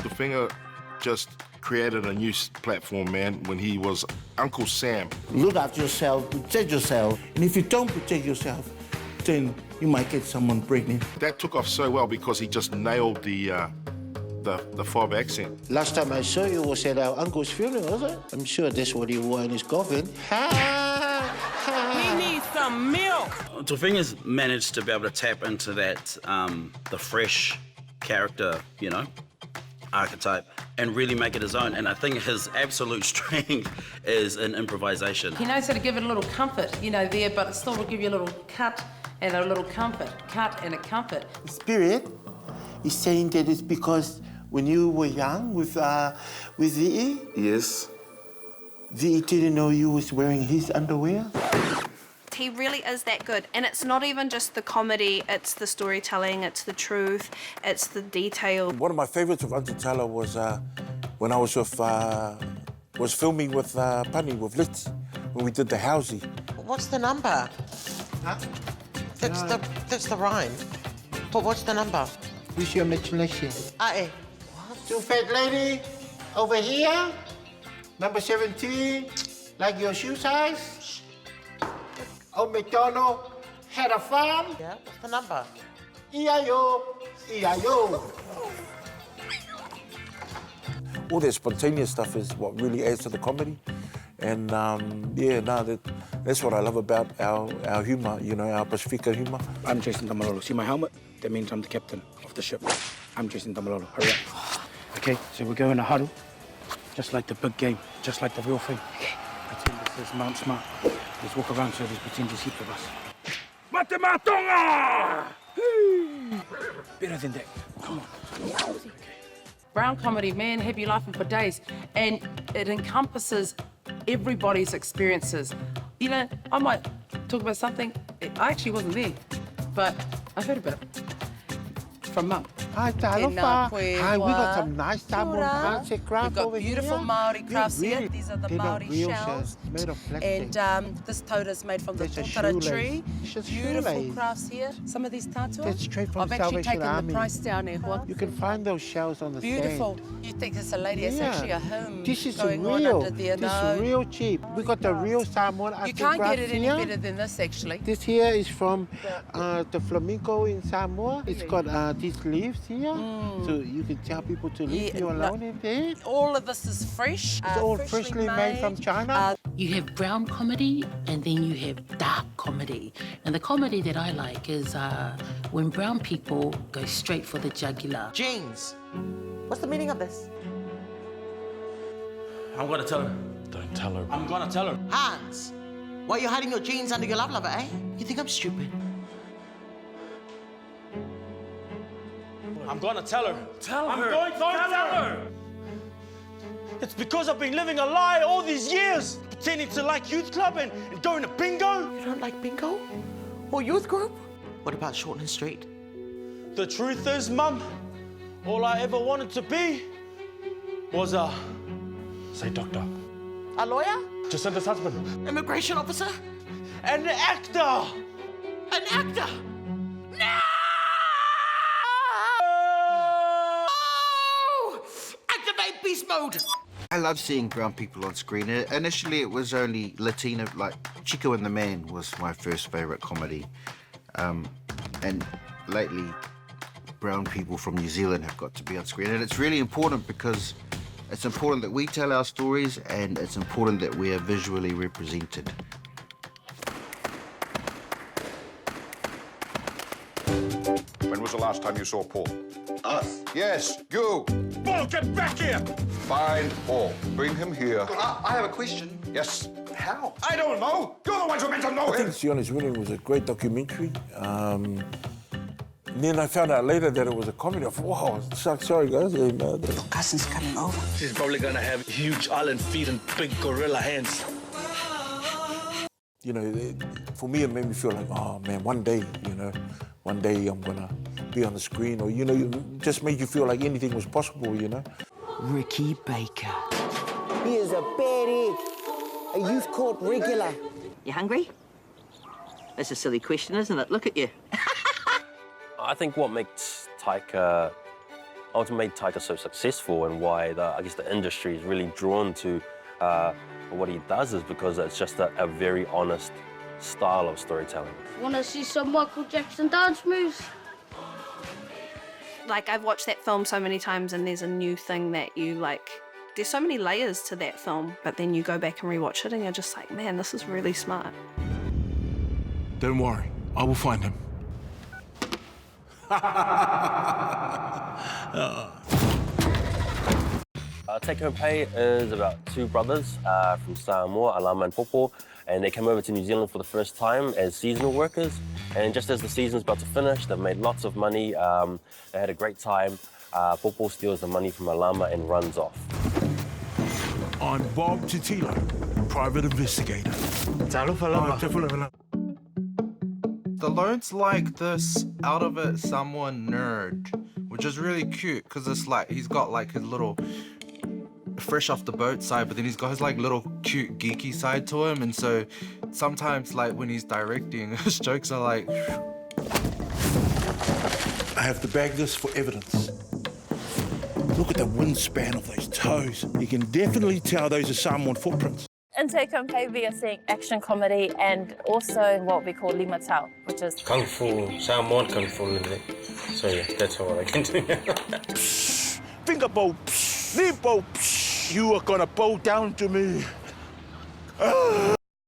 Tofiga just created a new platform, man, when he was Uncle Sam. Look after yourself, protect yourself, and if you don't protect yourself, then you might get someone pregnant. That took off so well because he just nailed the fob accent. Last time I saw you was at our uncle's funeral, was it? I'm sure that's what he wore in his coffin. He needs some milk. Tofiga's managed to be able to tap into that, the fresh character, you know, archetype, and really make it his own. And I think his absolute strength is in improvisation. He knows how to give it a little comfort, you know, there, but it still will give you a little cut and a little comfort. Cut and a comfort. The spirit is saying that it's because when you were young with V.E. Yes. V.E. didn't know you was wearing his underwear. He really is that good, and it's not even just the comedy, it's the storytelling, it's the truth, it's the detail. One of my favourites of Auntie Tala was when I was with filming with Pani, with Litz, when we did the Housey. What's the number? Huh? That's the rhyme. But what's the number? Use your imagination. Aye. Two fat lady over here, number 17, like your shoe size. Old MacDonald had a farm. Yeah, what's the number? E-I-O, E-I-O. All that spontaneous stuff is what really adds to the comedy. And yeah, no, that's what I love about our humour, you know, our Pacifica humour. I'm Jason Tamalolo. See my helmet? That means I'm the captain of the ship. I'm Jason Tamalolo. Hurry up. Okay, so we go in a huddle, just like the big game, just like the real thing. Okay. Pretend this is Mount Smart. Let's walk around so there's pretend there's heaps of us. Matematonga! Better than that. Come on. Okay. Brown comedy, man, have you laughing for days. And it encompasses everybody's experiences. You know, I might talk about something, I actually wasn't there, but I heard about it from Mum. Hi, Talofa. Hi, we got some nice Samoan classic craft over here. We've got beautiful Māori crafts really, here. These are the they're not Māori real shells. Made of plastic. And this tota's made from the That's a totara shoelace. tree. It's just Beautiful shoelace. crafts here. Some of these tatua. That's straight from I've actually Salvation taken Army. the price down there. What? You can find those shells on the Beautiful. sand. You think it's a lady? It's Yeah. actually a home This is going real. on under there. This No. is real cheap. We got the real Samoan You artistic can't get crafts it any here. better than this, actually. This here is from the flamenco in Samoa. It's got these leaves here, so you can tell people to leave you alone in there. All of this is fresh. It's all freshly made from China. You have brown comedy and then you have dark comedy. And the comedy that I like is when brown people go straight for the jugular. Jeans. What's the meaning of this? I'm gonna tell her. Don't tell her. I'm gonna tell her. Hans. Why are you hiding your jeans under your love lover, eh? You think I'm stupid? I'm gonna tell her. Tell her. I'm going to tell her. It's because I've been living a lie all these years, pretending to like youth club and going to bingo. You don't like bingo? Or youth group? What about Shortland Street? The truth is, Mum, all I ever wanted to be was a... Say doctor. A lawyer? Jacinta's husband. Immigration officer? An actor! An actor? No! Activate beast mode! I love seeing brown people on screen. Initially, it was only Latino, like Chico and the Man was my first favourite comedy. And lately, brown people from New Zealand have got to be on screen. And it's really important because it's important that we tell our stories and it's important that we are visually represented. When was the last time you saw Paul? Us? Yes, you. Paul, get back here! Find Paul. Bring him here. I have a question. Yes. How? I don't know. You're the ones who meant to know I think him. Siona's Winning was a great documentary. And then I found out later that it was a comedy. I thought, wow, sorry guys. Your cousin's coming over. She's probably gonna have huge island feet and big gorilla hands. You know, for me, it made me feel like, oh man, one day I'm gonna be on the screen, or it just made you feel like anything was possible, you know. Ricky Baker. He is a bad egg, a youth court regular. You hungry? That's a silly question, isn't it? Look at you. I think what makes Taika ultimately made Taika so successful and why I guess the industry is really drawn to what he does is because it's just a very honest style of storytelling. Want to see some Michael Jackson dance moves? Like, I've watched that film so many times and there's a new thing that you like. There's so many layers to that film, but then you go back and rewatch it and you're just like, man, this is really smart. Don't worry, I will find him. Take Home Pay is about two brothers from Samoa, Alama and Popo, and they came over to New Zealand for the first time as seasonal workers. And just as the season's about to finish, they've made lots of money. They had a great time. Popo steals the money from Alama and runs off. I'm Bob Titilo, private investigator. Stallone's like this out of it someone nerd, which is really cute because it's like he's got like his little fresh off the boat side, but then he's got his like little cute geeky side to him, and so sometimes like when he's directing, his jokes are like. I have to bag this for evidence. Look at the wingspan of those toes. You can definitely tell those are Samoan footprints. In Take Home Pay, we are seeing action comedy and also what we call limatau, which is Kung Fu, Samoan Kung Fu. So yeah, that's all I can do. Finger bow, knee bow. You are gonna bow down to me.